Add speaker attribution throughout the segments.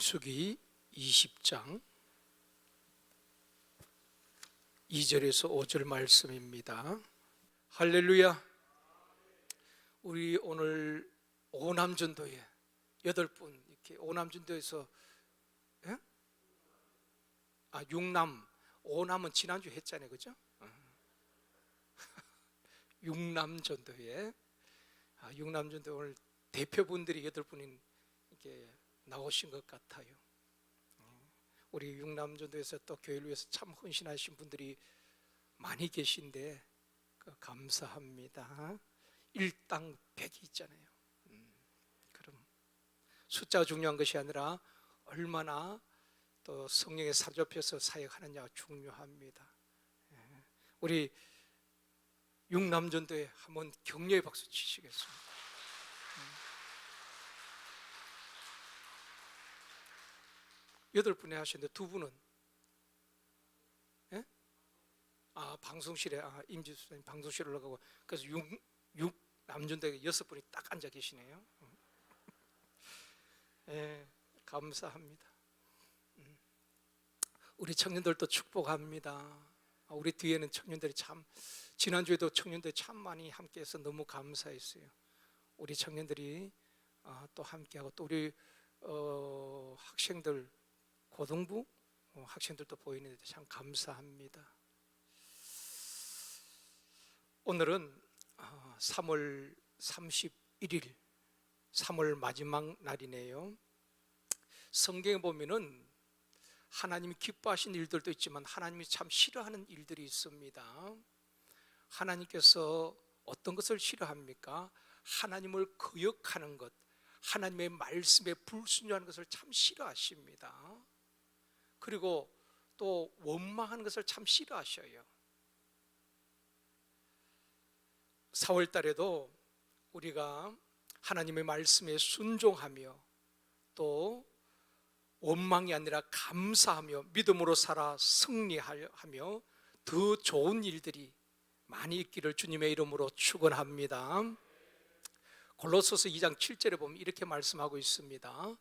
Speaker 1: 민수기 20장 2절에서 5절 말씀입니다. 할렐루야. 우리 오늘 오남전도에 8분 이렇게 오남전도에서 육남, 오남은 지난주 했잖아요, 그죠? 육남전도에 육남전도 오늘 대표분들이 8분이 이렇게 나오신 것 같아요. 우리 육남전도에서 또 교회를 위해서 참 헌신하신 분들이 많이 계신데 감사합니다. 일당 100이 있잖아요. 그럼 숫자가 중요한 것이 아니라 얼마나 또 성령에 사로잡혀서 사역하느냐가 중요합니다. 우리 육남전도에 한번 격려의 박수 치시겠습니다. 8분에 하셨는데 2분은 방송실에 임지수님 방송실에 올라가고, 그래서 6남전도에 6분이 딱 앉아 계시네요. 감사합니다. 우리 청년들도 축복합니다. 우리 뒤에는 청년들이 참, 지난주에도 청년들이 참 많이 함께해서 너무 감사했어요. 우리 청년들이 또 함께하고, 또 우리 학생들, 고등부 학생들도 보이는데 참 감사합니다. 오늘은 3월 31일 3월 마지막 날이네요. 성경에 보면은 하나님이 기뻐하시는 일들도 있지만 하나님이 참 싫어하는 일들이 있습니다. 하나님께서 어떤 것을 싫어합니까? 하나님을 거역하는 것, 하나님의 말씀에 불순종하는 것을 참 싫어하십니다. 그리고 또 원망하는 것을 참 싫어하셔요. 4월 달에도 우리가 하나님의 말씀에 순종하며 또 원망이 아니라 감사하며 믿음으로 살아 승리하며 더 좋은 일들이 많이 있기를 주님의 이름으로 축원합니다. 골로새서 2장 7절에 보면 이렇게 말씀하고 있습니다.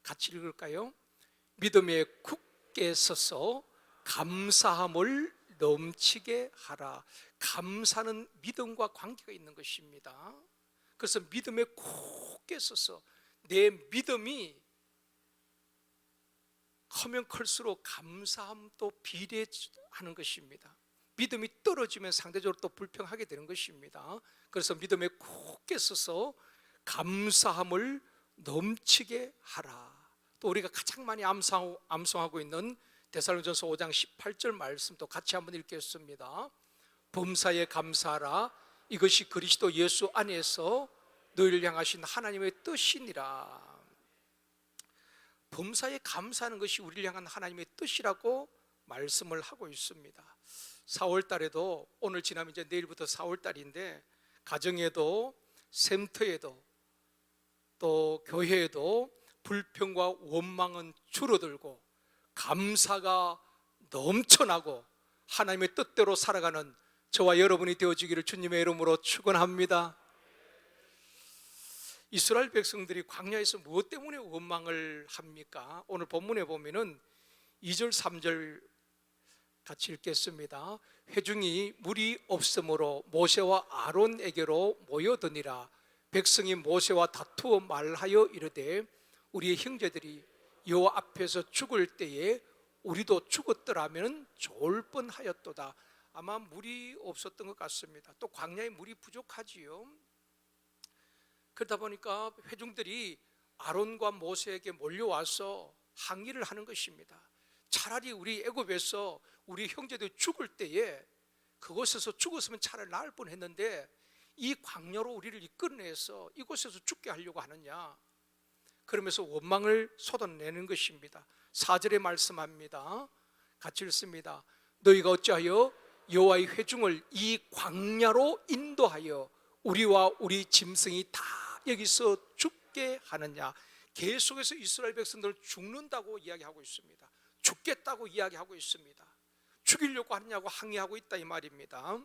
Speaker 1: 같이 읽을까요? 믿음에 굳게 서서 감사함을 넘치게 하라. 감사는 믿음과 관계가 있는 것입니다. 그래서 믿음에 굳게 서서 내 믿음이 크면 클수록 감사함도 비례하는 것입니다. 믿음이 떨어지면 상대적으로 또 불평하게 되는 것입니다. 그래서 믿음에 굳게 서서 감사함을 넘치게 하라. 또 우리가 가장 많이 암송하고 있는 데살로니가전서 5장 18절 말씀도 같이 한번 읽겠습니다. 범사에 감사하라. 이것이 그리스도 예수 안에서 너희를 향하신 하나님의 뜻이니라. 범사에 감사하는 것이 우리를 향한 하나님의 뜻이라고 말씀을 하고 있습니다. 4월 달에도, 오늘 지나면 이제 내일부터 4월 달인데, 가정에도 샘터에도 또 교회에도 불평과 원망은 줄어들고 감사가 넘쳐나고 하나님의 뜻대로 살아가는 저와 여러분이 되어지기를 주님의 이름으로 축원합니다. 이스라엘 백성들이 광야에서 무엇 때문에 원망을 합니까? 오늘 본문에 보면은 2절 3절 같이 읽겠습니다. 회중이 물이 없으므로 모세와 아론에게로 모여드니라. 백성이 모세와 다투어 말하여 이르되 우리의 형제들이 여호와 앞에서 죽을 때에 우리도 죽었더라면 좋을 뻔하였도다. 아마 물이 없었던 것 같습니다. 또 광야에 물이 부족하지요. 그러다 보니까 회중들이 아론과 모세에게 몰려와서 항의를 하는 것입니다. 차라리 우리 애굽에서 우리 형제들이 죽을 때에 그곳에서 죽었으면 차라리 나을 뻔했는데 이 광야로 우리를 이끌어내서 이곳에서 죽게 하려고 하느냐, 그러면서 원망을 쏟아내는 것입니다. 4절에 말씀합니다. 같이 읽습니다. 너희가 어찌하여 여호와의 회중을 이 광야로 인도하여 우리와 우리 짐승이 다 여기서 죽게 하느냐. 계속해서 이스라엘 백성들은 죽는다고 이야기하고 있습니다. 죽겠다고 이야기하고 있습니다. 죽이려고 하느냐고 항의하고 있다 이 말입니다.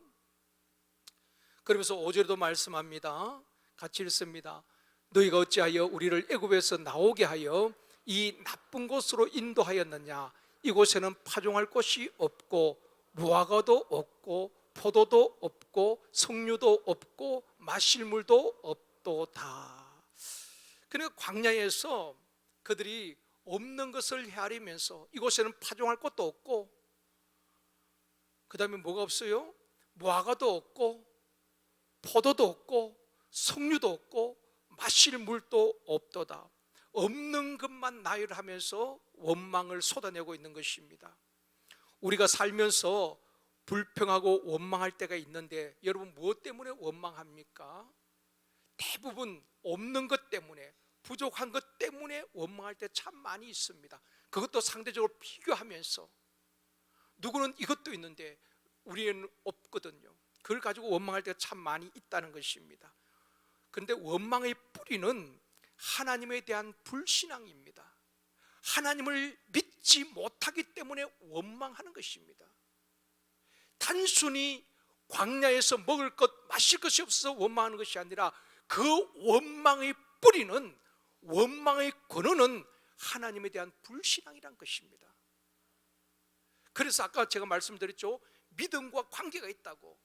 Speaker 1: 그러면서 5절에도 말씀합니다. 같이 읽습니다. 너희가 어찌하여 우리를 애굽에서 나오게 하여 이 나쁜 곳으로 인도하였느냐? 이곳에는 파종할 곳이 없고 무화과도 없고 포도도 없고 석류도 없고 마실 물도 없도다. 그러니까 광야에서 그들이 없는 것을 헤아리면서 이곳에는 파종할 곳도 없고, 그 다음에 뭐가 없어요? 무화과도 없고 포도도 없고 석류도 없고 마실 물도 없도다. 없는 것만 나열하면서 원망을 쏟아내고 있는 것입니다. 우리가 살면서 불평하고 원망할 때가 있는데 여러분 무엇 때문에 원망합니까? 대부분 없는 것 때문에, 부족한 것 때문에 원망할 때 참 많이 있습니다. 그것도 상대적으로 비교하면서 누구는 이것도 있는데 우리는 없거든요. 그걸 가지고 원망할 때가 참 많이 있다는 것입니다. 그런데 원망의 뿌리는 하나님에 대한 불신앙입니다. 하나님을 믿지 못하기 때문에 원망하는 것입니다. 단순히 광야에서 먹을 것, 마실 것이 없어서 원망하는 것이 아니라 그 원망의 뿌리는, 원망의 근원은 하나님에 대한 불신앙이란 것입니다. 그래서 아까 제가 말씀드렸죠, 믿음과 관계가 있다고.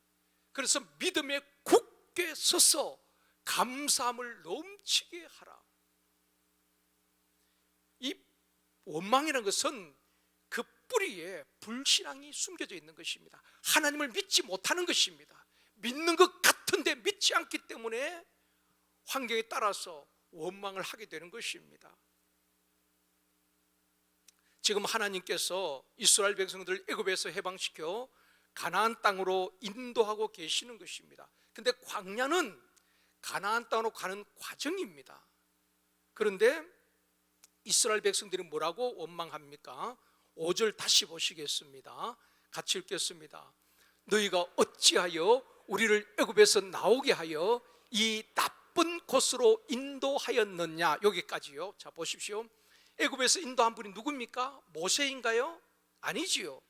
Speaker 1: 그래서 믿음에 굳게 서서 감사함을 넘치게 하라. 이 원망이라는 것은 그 뿌리에 불신앙이 숨겨져 있는 것입니다. 하나님을 믿지 못하는 것입니다. 믿는 것 같은데 믿지 않기 때문에 환경에 따라서 원망을 하게 되는 것입니다. 지금 하나님께서 이스라엘 백성들을 애굽에서 해방시켜 가나안 땅으로 인도하고 계시는 것입니다. 그런데 광야는 가나안 땅으로 가는 과정입니다. 그런데 이스라엘 백성들이 뭐라고 원망합니까? 5절 다시 보시겠습니다. 같이 읽겠습니다. 너희가 어찌하여 우리를 애굽에서 나오게 하여 이 나쁜 곳으로 인도하였느냐? 여기까지요. 자 보십시오. 애굽에서 인도한 분이 누굽니까? 모세인가요? 아니지요.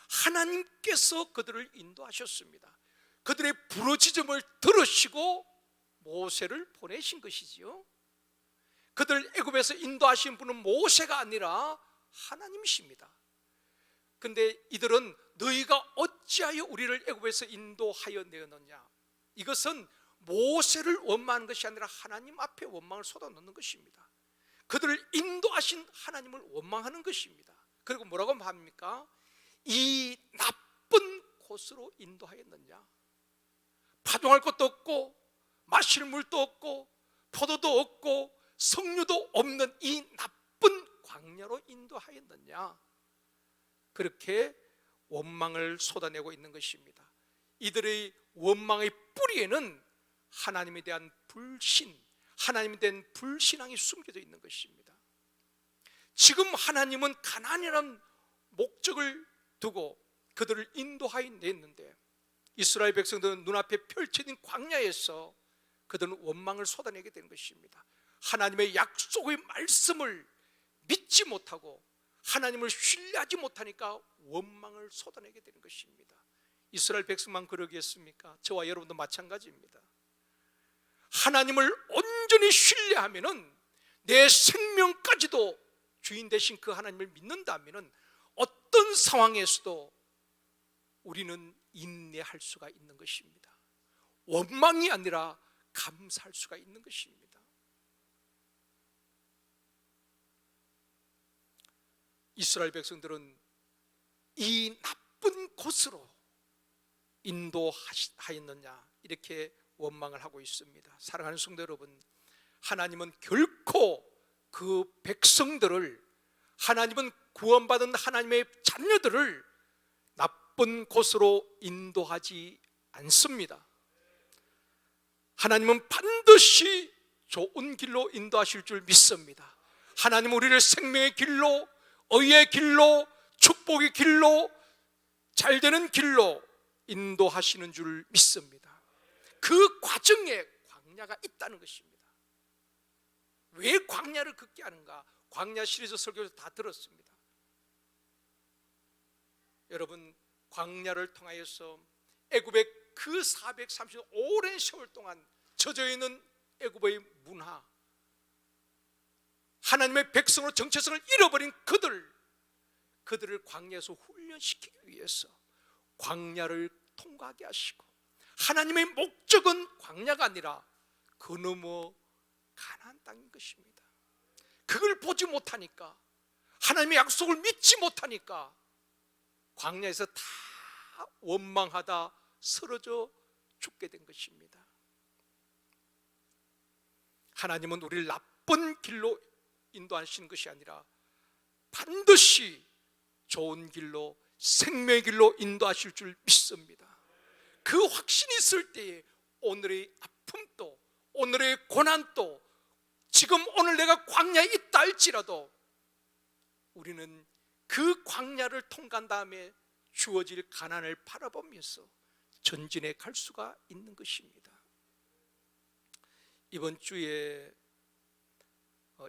Speaker 1: 하나님께서 그들을 인도하셨습니다. 그들의 부르짖음을 들으시고 모세를 보내신 것이지요. 그들 애굽에서 인도하신 분은 모세가 아니라 하나님이십니다. 근데 이들은 너희가 어찌하여 우리를 애굽에서 인도하여 내었느냐? 이것은 모세를 원망하는 것이 아니라 하나님 앞에 원망을 쏟아놓는 것입니다. 그들을 인도하신 하나님을 원망하는 것입니다. 그리고 뭐라고 합니까? 이 나쁜 곳으로 인도하였느냐? 파종할 것도 없고 마실 물도 없고 포도도 없고 석류도 없는 이 나쁜 광야로 인도하였느냐? 그렇게 원망을 쏟아내고 있는 것입니다. 이들의 원망의 뿌리에는 하나님에 대한 불신, 하나님에 대한 불신앙이 숨겨져 있는 것입니다. 지금 하나님은 가나안이라는 목적을 두고 그들을 인도하여 냈는데 이스라엘 백성들은 눈앞에 펼쳐진 광야에서 그들은 원망을 쏟아내게 된 것입니다. 하나님의 약속의 말씀을 믿지 못하고 하나님을 신뢰하지 못하니까 원망을 쏟아내게 되는 것입니다. 이스라엘 백성만 그러겠습니까? 저와 여러분도 마찬가지입니다. 하나님을 온전히 신뢰하면은 내 생명까지도 주인 되신 그 하나님을 믿는다면은 어떤 상황에서도 우리는 인내할 수가 있는 것입니다. 원망이 아니라 감사할 수가 있는 것입니다. 이스라엘 백성들은 이 나쁜 곳으로 인도하였느냐 이렇게 원망을 하고 있습니다. 사랑하는 성도 여러분, 하나님은 결코 그 백성들을, 하나님은 구원받은 하나님의 자녀들을 나쁜 곳으로 인도하지 않습니다. 하나님은 반드시 좋은 길로 인도하실 줄 믿습니다. 하나님은 우리를 생명의 길로, 의의 길로, 축복의 길로, 잘되는 길로 인도하시는 줄 믿습니다. 그 과정에 광야가 있다는 것입니다. 왜 광야를 걷게 하는가? 광야 시리즈 설교에서 다 들었습니다. 여러분, 광야를 통하여서 애굽의 그 430년 오랜 세월 동안 젖어 있는 애굽의 문화, 하나님의 백성으로 정체성을 잃어버린 그들을 광야에서 훈련시키기 위해서 광야를 통과하게 하시고, 하나님의 목적은 광야가 아니라 그 너머 가나안 땅인 것입니다. 그걸 보지 못하니까, 하나님의 약속을 믿지 못하니까 광야에서 다 원망하다 쓰러져 죽게 된 것입니다. 하나님은 우리를 나쁜 길로 인도하시는 것이 아니라 반드시 좋은 길로, 생명의 길로 인도하실 줄 믿습니다. 그 확신이 있을 때에 오늘의 아픔도, 오늘의 고난도, 지금 오늘 내가 광야에 있다 할지라도 우리는 그 광야를 통과한 다음에 주어질 가난을 바라보면서 전진해 갈 수가 있는 것입니다. 이번 주에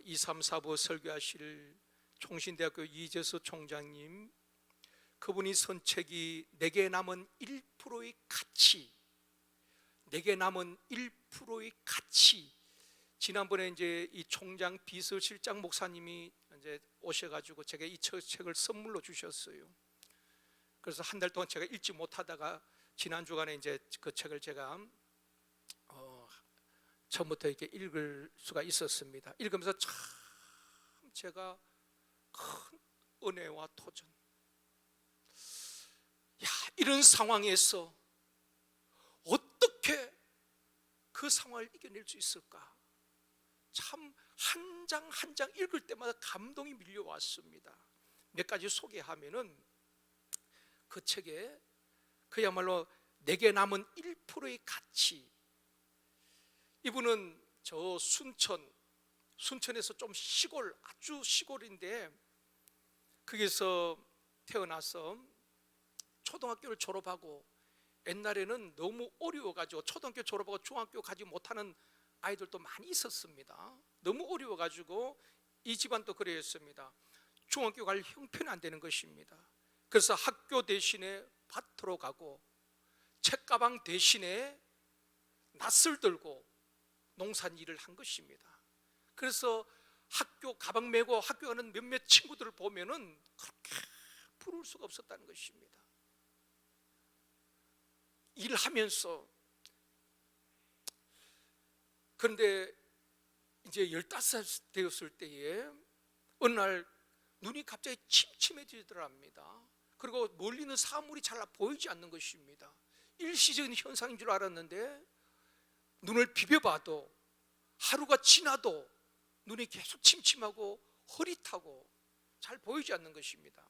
Speaker 1: 2, 3, 4부 설교하실 총신대학교 이재수 총장님, 그분이 선책이 내게 남은 1%의 가치, 내게 남은 1%의 가치. 지난번에 이제 이 총장 비서실장 목사님이 이제 오셔가지고 제가 이 책을 선물로 주셨어요. 그래서 한 달 동안 제가 읽지 못하다가 지난 주간에 이제 그 책을 제가 처음부터 이렇게 읽을 수가 있었습니다. 읽으면서 참 제가 큰 은혜와 도전. 이런 상황에서 어떻게 그 상황을 이겨낼 수 있을까? 참 한 장 한 장 읽을 때마다 감동이 밀려왔습니다. 몇 가지 소개하면은, 그 책에 그야말로 내게 남은 1%의 가치. 이분은 저 순천에서 좀 시골, 아주 시골인데 거기서 태어나서 초등학교를 졸업하고, 옛날에는 너무 어려워가지고 초등학교 졸업하고 중학교 가지 못하는 아이들도 많이 있었습니다. 너무 어려워가지고 이 집안도 그랬습니다. 중학교 갈 형편이 안 되는 것입니다. 그래서 학교 대신에 밭으로 가고 책가방 대신에 낫을 들고 농산일을 한 것입니다. 그래서 학교 가방 메고 학교 가는 몇몇 친구들을 보면은 그렇게 부러울 수가 없었다는 것입니다. 일하면서. 그런데 이제 15살 되었을 때에 어느 날 눈이 갑자기 침침해지더랍니다. 그리고 멀리는 사물이 잘 보이지 않는 것입니다. 일시적인 현상인 줄 알았는데 눈을 비벼봐도 하루가 지나도 눈이 계속 침침하고 흐릿하고 잘 보이지 않는 것입니다.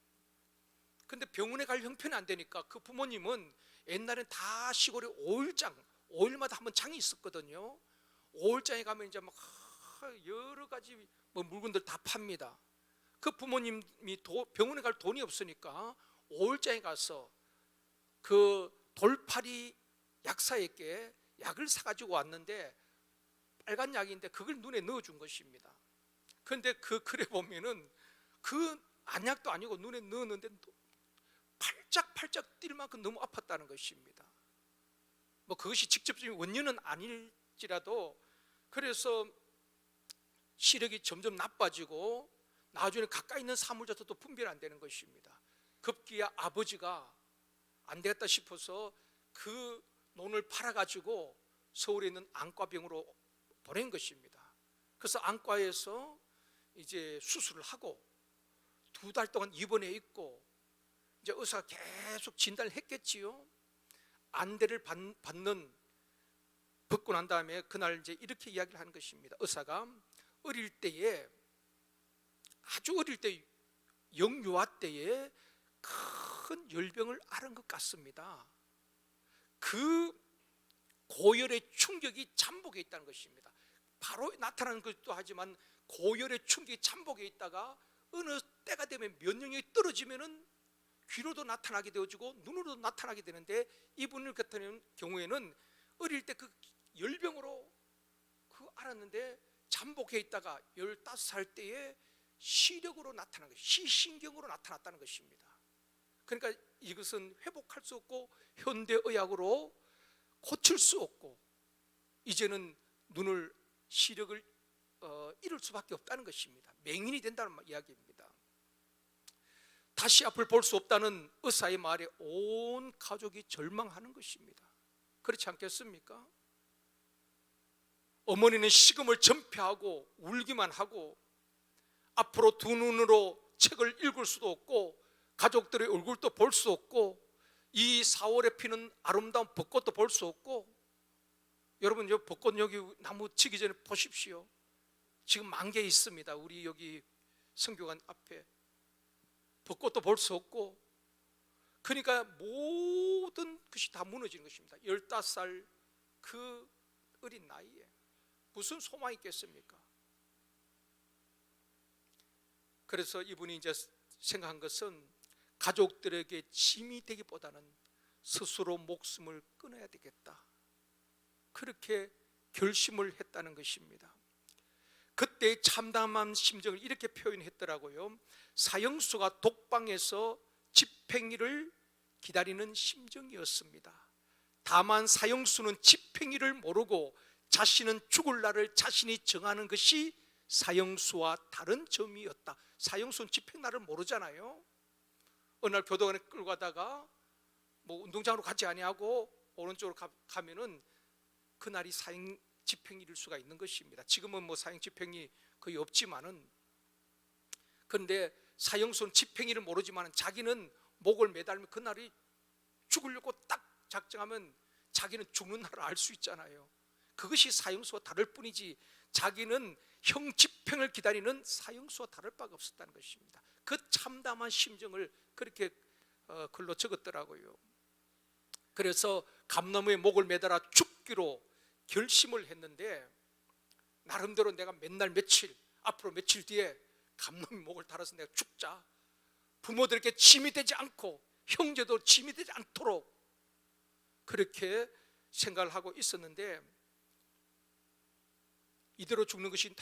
Speaker 1: 그런데 병원에 갈 형편이 안 되니까 그 부모님은, 옛날엔 다 시골에 5일마다 한 번 장이 있었거든요. 5일장에 가면 이제 막 여러 가지 물건들 다 팝니다. 그 부모님이 병원에 갈 돈이 없으니까 5일장에 가서 그 돌팔이 약사에게 약을 사가지고 왔는데, 빨간 약인데 그걸 눈에 넣어준 것입니다. 그런데 그 글에 보면은 그 안약도 아니고 눈에 넣었는데 팔짝팔짝 뛸 만큼 너무 아팠다는 것입니다. 그것이 직접적인 원인은 아닐지라도, 그래서 시력이 점점 나빠지고 나중에 가까이 있는 사물조차도 분별 안 되는 것입니다. 급기야 아버지가 안 되겠다 싶어서 그 논을 팔아가지고 서울에 있는 안과병으로 보낸 것입니다. 그래서 안과에서 이제 수술을 하고 2달 동안 입원해 있고, 이제 의사가 계속 진단을 했겠지요. 안대를 벗고 난 다음에 그날 이제 이렇게 이야기를 하는 것입니다. 의사가 어릴 때에, 아주 어릴 때, 영유아 때에 큰 열병을 앓은 것 같습니다. 그 고열의 충격이 잠복해 있다는 것입니다. 바로 나타나는 것도 하지만 고열의 충격이 잠복해 있다가 어느 때가 되면 면역력이 떨어지면은 귀로도 나타나게 되어지고 눈으로도 나타나게 되는데, 이분을 같은 경우에는 어릴 때 그 열병으로 알았는데 잠복해 있다가 15살 때에 시력으로 나타난 것이, 시신경으로 나타났다는 것입니다. 그러니까 이것은 회복할 수 없고 현대의학으로 고칠 수 없고, 이제는 시력을 이럴 수밖에 없다는 것입니다. 맹인이 된다는 이야기입니다. 다시 앞을 볼 수 없다는 의사의 말에 온 가족이 절망하는 것입니다. 그렇지 않겠습니까? 어머니는 식음을 전폐하고 울기만 하고 앞으로 두 눈으로 책을 읽을 수도 없고 가족들의 얼굴도 볼 수 없고 이 4월에 피는 아름다운 벚꽃도 볼 수 없고, 여러분 저 벚꽃 여기 나무 치기 전에 보십시오. 지금 만개 있습니다. 우리 여기 성교관 앞에 벚꽃도 볼 수 없고, 그러니까 모든 것이 다 무너지는 것입니다. 15살 그 어린 나이에 무슨 소망이 있겠습니까? 그래서 이분이 이제 생각한 것은 가족들에게 짐이 되기보다는 스스로 목숨을 끊어야 되겠다, 그렇게 결심을 했다는 것입니다. 그때 참담한 심정을 이렇게 표현했더라고요. 사형수가 독방에서 집행일을 기다리는 심정이었습니다. 다만 사형수는 집행일을 모르고 자신은 죽을 날을 자신이 정하는 것이 사형수와 다른 점이었다. 사형수는 집행날을 모르잖아요. 어느 날 교도관에 끌고 가다가 뭐 운동장으로 가지 아니하고 오른쪽으로 가면은 그날이 사형 집행일일 수가 있는 것입니다. 지금은 뭐 사형 집행이 거의 없지만은, 그런데 사형수는 집행일을 모르지만은 자기는 목을 매달면 그날이 죽으려고 딱 작정하면 자기는 죽는 날을 알 수 있잖아요. 그것이 사형수와 다를 뿐이지 자기는 형 집행을 기다리는 사형수와 다를 바가 없었다는 것입니다. 그 참담한 심정을 그렇게 글로 적었더라고요. 그래서 감나무에 목을 매달아 죽기로 결심을 했는데, 나름대로 내가 맨날 며칠 앞으로 며칠 뒤에 감나무 목을 달아서 내가 죽자, 부모들에게 짐이 되지 않고 형제도 짐이 되지 않도록 그렇게 생각을 하고 있었는데, 이대로 죽는 것이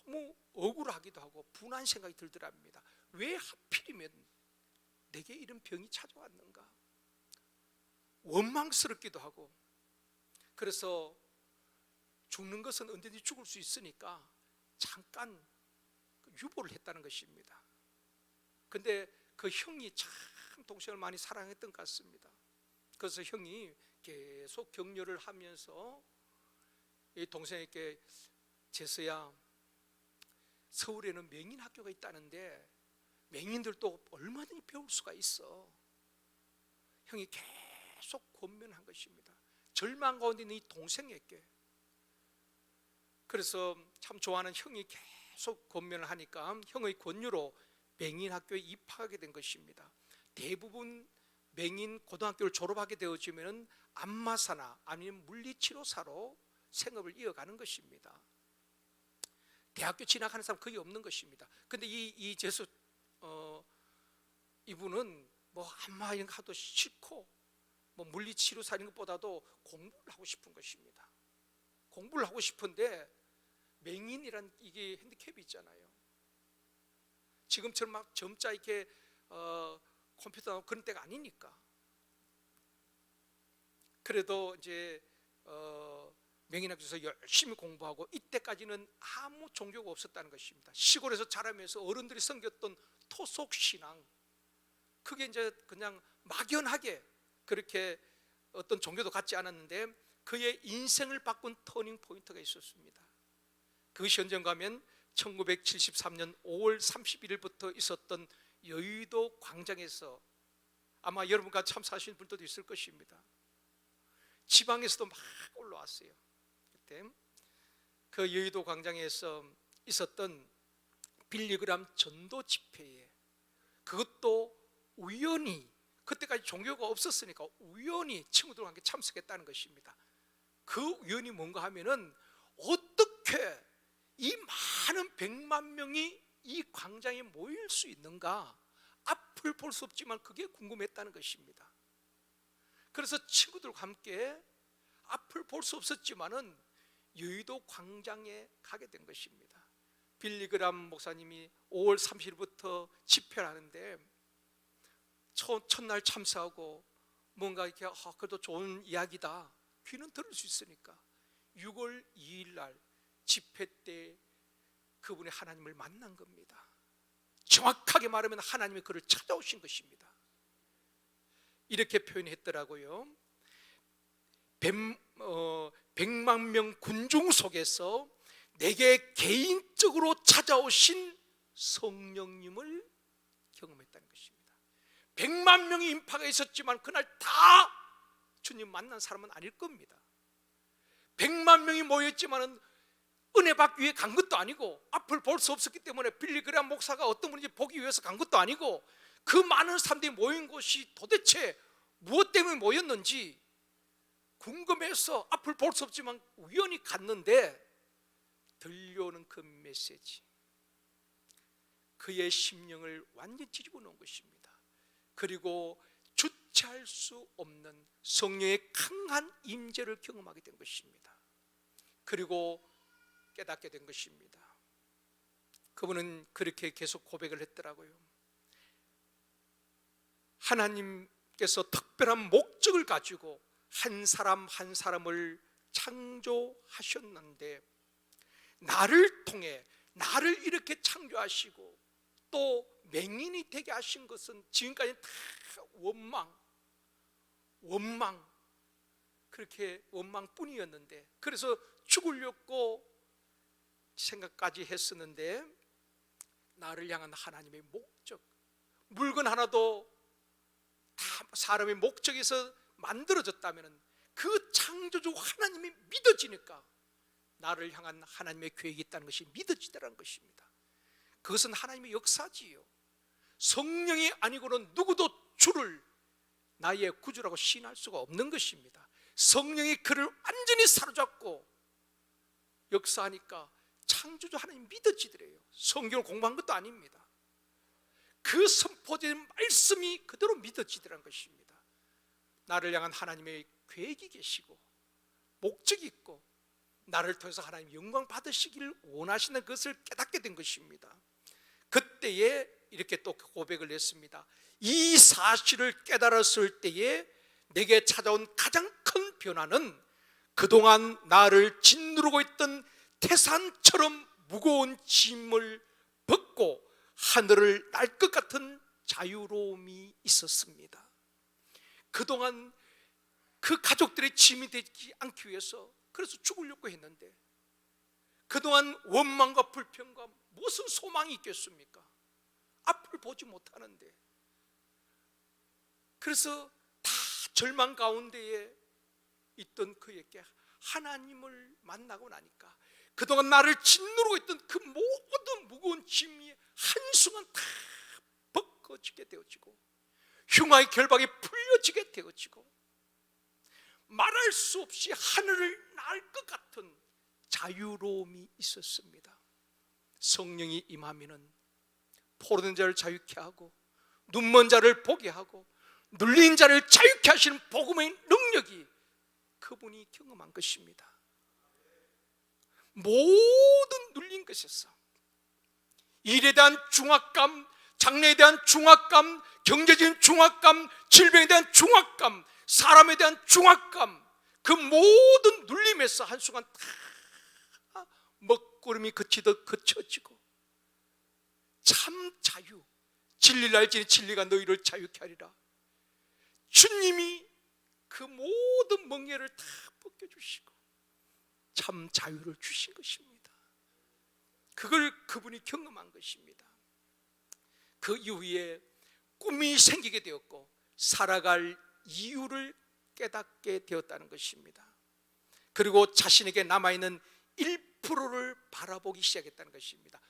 Speaker 1: 너무 억울하기도 하고 분한 생각이 들더랍니다. 왜 하필이면 내게 이런 병이 찾아왔는가, 원망스럽기도 하고. 그래서 죽는 것은 언제든지 죽을 수 있으니까 잠깐 유보를 했다는 것입니다. 근데 그 형이 참 동생을 많이 사랑했던 것 같습니다. 그래서 형이 계속 격려를 하면서 이 동생에게, 재서야, 서울에는 맹인 학교가 있다는데 맹인들도 얼마든지 배울 수가 있어. 형이 계속 권면한 것입니다. 절망 가운데 있는 이 동생에게. 그래서 참 좋아하는 형이 계속 권면을 하니까 형의 권유로 맹인 학교에 입학하게 된 것입니다. 대부분 맹인 고등학교를 졸업하게 되어지면 안마사나 아니면 물리치료사로 생업을 이어가는 것입니다. 대학교 진학하는 사람 거의 없는 것입니다. 근데 이 재수 이분은 뭐 안마 이런 거 하도 싫고 뭐 물리치료사 이런 것보다도 공부를 하고 싶은 것입니다. 공부를 하고 싶은데 맹인이란 이게 핸디캡이 있잖아요. 지금처럼 막 점자 이렇게 컴퓨터 그런 때가 아니니까. 그래도 이제 맹인학교에서 열심히 공부하고, 이때까지는 아무 종교가 없었다는 것입니다. 시골에서 자라면서 어른들이 섬겼던 토속신앙, 그게 이제 그냥 막연하게 그렇게 어떤 종교도 갖지 않았는데, 그의 인생을 바꾼 터닝 포인트가 있었습니다. 그것이 언젠가 하면 1973년 5월 31일부터 있었던 여의도 광장에서, 아마 여러분과 참사하시는 분들도 있을 것입니다. 지방에서도 막 올라왔어요. 그때 그 여의도 광장에서 있었던 빌리그람 전도 집회에, 그것도 우연히, 그때까지 종교가 없었으니까 우연히 친구들과 함께 참석했다는 것입니다. 그 우연이 뭔가 하면은, 어떻게 이 많은 100만 명이 이 광장에 모일 수 있는가, 앞을 볼 수 없지만 그게 궁금했다는 것입니다. 그래서 친구들과 함께 앞을 볼 수 없었지만은 여의도 광장에 가게 된 것입니다. 빌리그람 목사님이 5월 30일부터 집회를 하는데, 첫날 참석하고 뭔가 이렇게 그래도 좋은 이야기다, 귀는 들을 수 있으니까 6월 2일 날 집회 때 그분이 하나님을 만난 겁니다. 정확하게 말하면 하나님이 그를 찾아오신 것입니다. 이렇게 표현했더라고요. 100만 명 군중 속에서 내게 개인적으로 찾아오신 성령님을 경험했다는 것입니다. 100만 명의 인파가 있었지만 그날 다 주님 만난 사람은 아닐 겁니다. 100만 명이 모였지만은 은혜 받기 위해 간 것도 아니고, 앞을 볼 수 없었기 때문에 빌리그레암 목사가 어떤 분인지 보기 위해서 간 것도 아니고, 그 많은 사람들이 모인 곳이 도대체 무엇 때문에 모였는지 궁금해서 앞을 볼 수 없지만 우연히 갔는데, 들려오는 그 메시지, 그의 심령을 완전히 뒤집어 놓은 것입니다. 그리고 주체할 수 없는 성령의 강한 임재를 경험하게 된 것입니다. 그리고 깨닫게 된 것입니다. 그분은 그렇게 계속 고백을 했더라고요. 하나님께서 특별한 목적을 가지고 한 사람 한 사람을 창조하셨는데, 나를 통해 나를 이렇게 창조하시고 또 맹인이 되게 하신 것은 지금까지 다 원망, 그렇게 원망뿐이었는데, 그래서 죽으려고 생각까지 했었는데, 나를 향한 하나님의 목적, 물건 하나도 다 사람의 목적에서 만들어졌다면 그 창조주 하나님이 믿어지니까 나를 향한 하나님의 계획이 있다는 것이 믿어지더라는 것입니다. 그것은 하나님의 역사지요. 성령이 아니고는 누구도 주를 나의 구주라고 시인할 수가 없는 것입니다. 성령이 그를 완전히 사로잡고 역사하니까 창조주 하나님 믿어지더래요. 성경을 공부한 것도 아닙니다. 그 선포된 말씀이 그대로 믿어지더라는 것입니다. 나를 향한 하나님의 계획이 계시고 목적이 있고 나를 통해서 하나님 영광 받으시기를 원하시는 것을 깨닫게 된 것입니다. 그때에 이렇게 또 고백을 했습니다. 이 사실을 깨달았을 때에 내게 찾아온 가장 큰 변화는 그동안 나를 짓누르고 있던 태산처럼 무거운 짐을 벗고 하늘을 날 것 같은 자유로움이 있었습니다. 그동안 그 가족들의 짐이 되지 않기 위해서 그래서 죽으려고 했는데, 그동안 원망과 불평과 무슨 소망이 있겠습니까? 앞을 보지 못하는데, 그래서 다 절망 가운데에 있던 그에게 하나님을 만나고 나니까 그동안 나를 짓누르고 있던 그 모든 무거운 짐이 한순간 다 벗겨지게 되어지고 흉화의 결박이 풀려지게 되어지고 말할 수 없이 하늘을 날 것 같은 자유로움이 있었습니다. 성령이 임하면은 포로된 자를 자유케 하고 눈먼 자를 보게 하고 눌린 자를 자유케 하시는 복음의 능력이 그분이 경험한 것입니다. 모든 눌린 것에서 일에 대한 중압감, 장래에 대한 중압감, 경제적인 중압감, 질병에 대한 중압감, 사람에 대한 중압감, 그 모든 눌림에서 한순간 다 먹구름이 그치듯 그쳐지고 참 자유, 진리를 알지니 진리가 너희를 자유케 하리라. 주님이 그 모든 멍에를 다 벗겨주시고 참 자유를 주신 것입니다. 그걸 그분이 경험한 것입니다. 그 이후에 꿈이 생기게 되었고 살아갈 이유를 깨닫게 되었다는 것입니다. 그리고 자신에게 남아있는 1%를 바라보기 시작했다는 것입니다.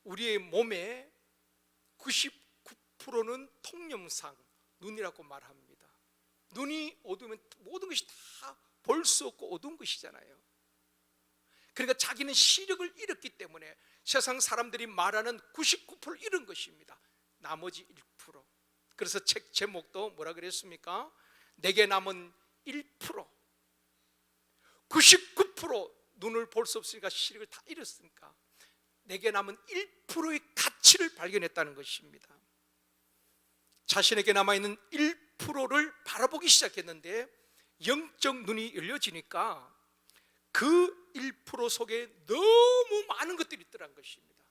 Speaker 1: 우리의 몸의 99%는 통념상 눈이라고 말합니다. 눈이 어두우면 모든 것이 다 볼 수 없고 어두운 것이잖아요. 그러니까 자기는 시력을 잃었기 때문에 세상 사람들이 말하는 99%를 잃은 것입니다. 나머지 1%. 그래서 책 제목도 뭐라 그랬습니까? 내게 남은 1%. 99% 눈을 볼 수 없으니까 시력을 다 잃었으니까 내게 남은 1%의 가치를 발견했다는 것입니다. 자신에게 남아있는 1%를 바라보기 시작했는데 영적 눈이 열려지니까 그 1% 속에 너무 많은 것들이 있더란 것입니다.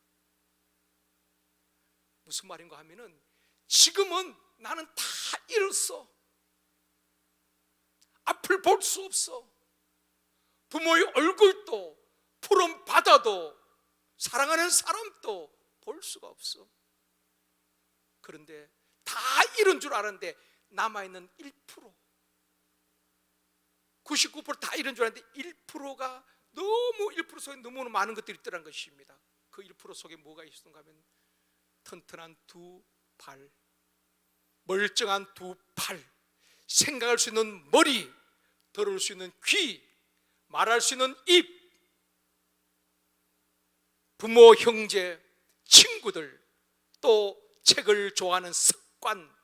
Speaker 1: 무슨 말인가 하면은 지금은 나는 다 잃었어. 앞을 볼 수 없어. 부모의 얼굴도, 푸른 바다도, 사랑하는 사람도 볼 수가 없어. 그런데 다 잃은 줄 알았는데 남아있는 1%, 99%다 잃은 줄 알았는데 1%가 너무 1% 속에 너무 많은 것들이 있더란 것입니다. 그 1% 속에 뭐가 있었는가 하면 튼튼한 두 발, 멀쩡한 두 팔, 생각할 수 있는 머리, 들을 수 있는 귀, 말할 수 있는 입, 부모, 형제, 친구들, 또 책을 좋아하는 습관,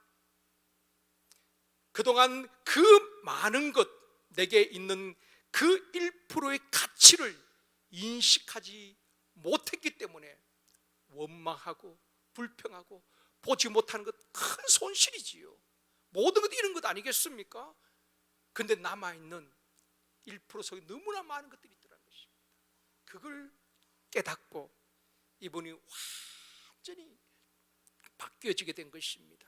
Speaker 1: 그동안 그 많은 것, 내게 있는 그 1%의 가치를 인식하지 못했기 때문에 원망하고 불평하고 보지 못하는 것 큰 손실이지요. 모든 것 잃은 것 아니겠습니까? 근데 남아있는 1% 속에 너무나 많은 것들이 있더라는 것입니다. 그걸 깨닫고 이분이 완전히 바뀌어지게 된 것입니다.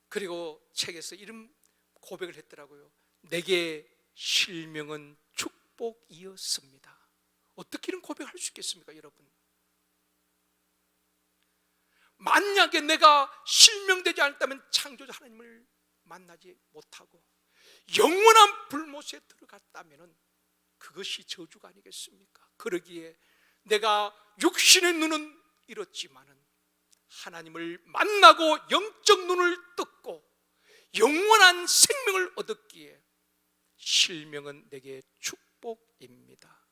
Speaker 1: 그리고 책에서 이런 고백을 했더라고요. 내게 실명은 축복이었습니다. 어떻게 이런 고백을 할 수 있겠습니까, 여러분? 만약에 내가 실명되지 않았다면 창조자 하나님을 만나지 못하고 영원한 불못에 들어갔다면 그것이 저주가 아니겠습니까? 그러기에 내가 육신의 눈은 잃었지만은 하나님을 만나고 영적 눈을 떴고 영원한 생명을 얻었기에 실명은 내게 축복입니다.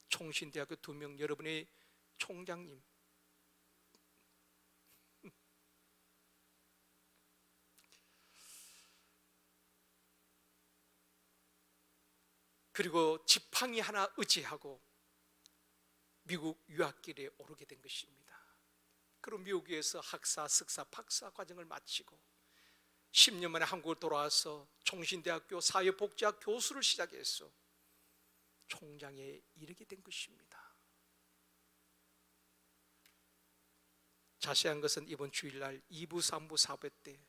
Speaker 1: 총신대학교 2명 여러분의 총장님, 그리고 지팡이 하나 의지하고 미국 유학길에 오르게 된 것입니다. 그리고 미국에서 학사, 석사, 박사 과정을 마치고 10년 만에 한국을 돌아와서 총신대학교 사회복지학 교수를 시작해서 총장에 이르게 된 것입니다. 자세한 것은 이번 주일날 2부, 3부, 4부 때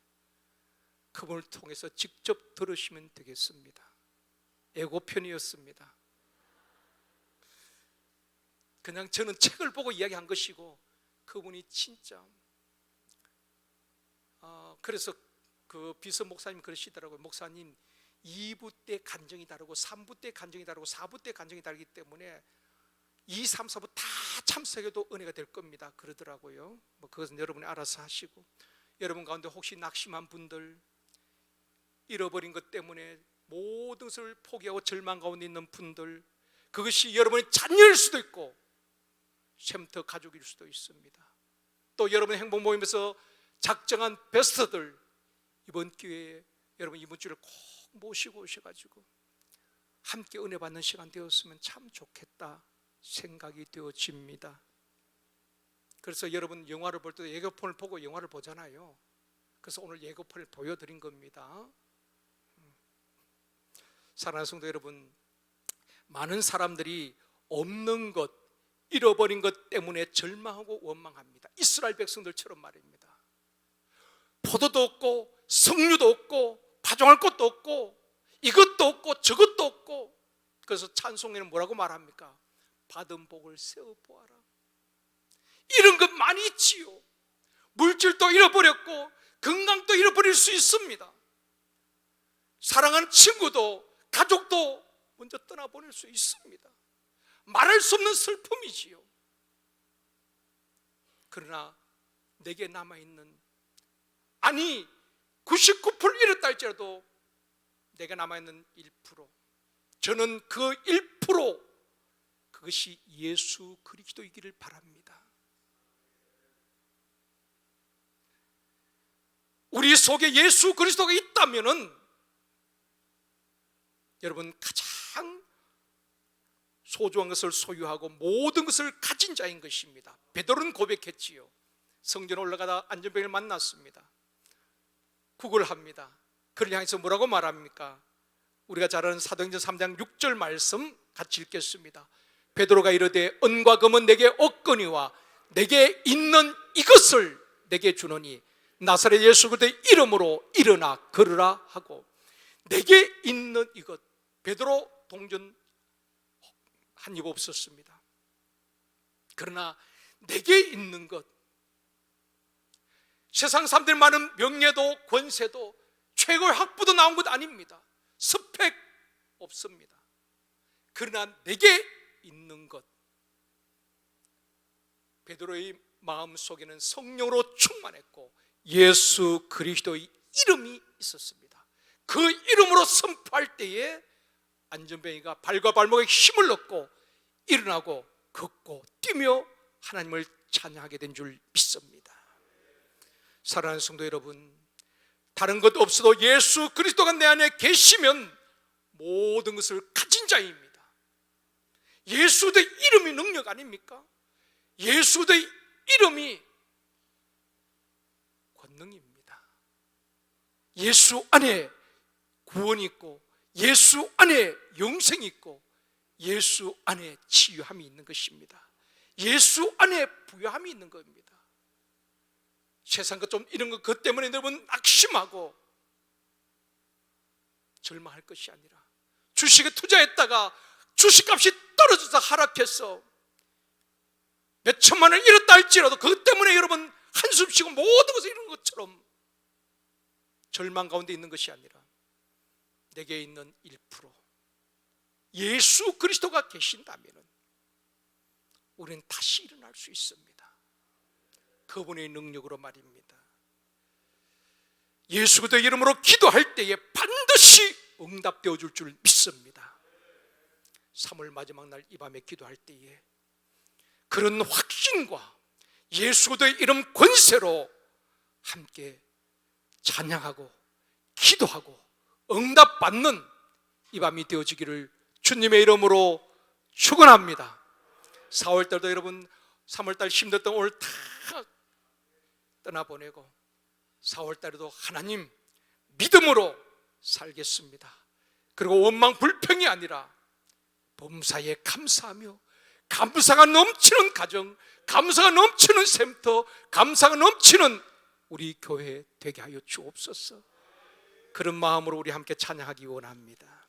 Speaker 1: 그분을 통해서 직접 들으시면 되겠습니다. 예고편이었습니다. 그냥 저는 책을 보고 이야기한 것이고 그분이 진짜 그래서 그 비서 목사님 그러시더라고요. 목사님 2부 때 간증이 다르고 3부 때 간증이 다르고 4부 때 간증이 다르기 때문에 2, 3, 4부 다 참석해도 은혜가 될 겁니다. 그러더라고요. 뭐 그것은 여러분이 알아서 하시고, 여러분 가운데 혹시 낙심한 분들, 잃어버린 것 때문에 모든 것을 포기하고 절망 가운데 있는 분들, 그것이 여러분의 자녀일 수도 있고 쉼터 가족일 수도 있습니다. 또 여러분의 행복 모임에서 작정한 베스트들, 이번 기회에 여러분 이번 주를 꼭 모시고 오셔가지고 함께 은혜 받는 시간 되었으면 참 좋겠다 생각이 되어집니다. 그래서 여러분 영화를 볼 때 예고편을 보고 영화를 보잖아요. 그래서 오늘 예고편을 보여드린 겁니다. 사랑하는 성도 여러분, 많은 사람들이 없는 것, 잃어버린 것 때문에 절망하고 원망합니다. 이스라엘 백성들처럼 말입니다. 포도도 없고 석류도 없고 파종할 것도 없고 이것도 없고 저것도 없고, 그래서 찬송에는 뭐라고 말합니까? 받은 복을 세어보아라. 이런 것 많이 있지요. 물질도 잃어버렸고 건강도 잃어버릴 수 있습니다. 사랑하는 친구도 가족도 먼저 떠나보낼 수 있습니다. 말할 수 없는 슬픔이지요. 그러나 내게 남아있는, 아니 99% 잃었다 할지라도 내게 남아있는 1%, 저는 그 1%, 그것이 예수 그리스도이기를 바랍니다. 우리 속에 예수 그리스도가 있다면은 여러분 가장 소중한 것을 소유하고 모든 것을 가진 자인 것입니다. 베드로는 고백했지요. 성전에 올라가다 안전병을 만났습니다. 구걸합니다. 그를 향해서 뭐라고 말합니까? 우리가 잘 아는 사도행전 3장 6절 말씀 같이 읽겠습니다. 베드로가 이르되 은과 금은 내게 없거니와 내게 있는 이것을 내게 주노니 나사렛 예수 그리스도의 이름으로 일어나 걸으라 하고, 내게 있는 이것, 베드로 동전 한 입 없었습니다. 그러나 내게 있는 것, 세상 사람들 많은 명예도 권세도 최고의 학부도 나온 것 아닙니다. 스펙 없습니다. 그러나 내게 있는 것, 베드로의 마음속에는 성령으로 충만했고 예수 그리스도의 이름이 있었습니다. 그 이름으로 선포할 때에 안전뱅이가 발과 발목에 힘을 얻고 일어나고 걷고 뛰며 하나님을 찬양하게 된 줄 믿습니다. 사랑하는 성도 여러분, 다른 것 없어도 예수 그리스도가 내 안에 계시면 모든 것을 가진 자입니다. 예수의 이름이 능력 아닙니까? 예수의 이름이 권능입니다. 예수 안에 구원이 있고 예수 안에 영생이 있고 예수 안에 치유함이 있는 것입니다. 예수 안에 부요함이 있는 겁니다. 세상 것 좀 이런 것 그것 때문에 여러분 낙심하고 절망할 것이 아니라, 주식에 투자했다가 주식값이 떨어져서 하락해서 몇 천만 원을 잃었다 할지라도 그것 때문에 여러분 한숨 쉬고 모든 것을 잃은 것처럼 절망 가운데 있는 것이 아니라, 내게 있는 1% 예수 그리스도가 계신다면 우리는 다시 일어날 수 있습니다. 그분의 능력으로 말입니다. 예수 그리스도의 이름으로 기도할 때에 반드시 응답되어 줄 줄 믿습니다. 3월 마지막 날 이 밤에 기도할 때에 그런 확신과 예수 그리스도의 이름 권세로 함께 찬양하고 기도하고 응답받는 이 밤이 되어지기를 주님의 이름으로 축원합니다. 4월달도 여러분 3월달 힘들었던 오늘 다 떠나보내고 4월달에도 하나님 믿음으로 살겠습니다. 그리고 원망 불평이 아니라 범사에 감사하며 감사가 넘치는 가정, 감사가 넘치는 샘터, 감사가 넘치는 우리 교회 되게 하여 주옵소서. 그런 마음으로 우리 함께 찬양하기 원합니다.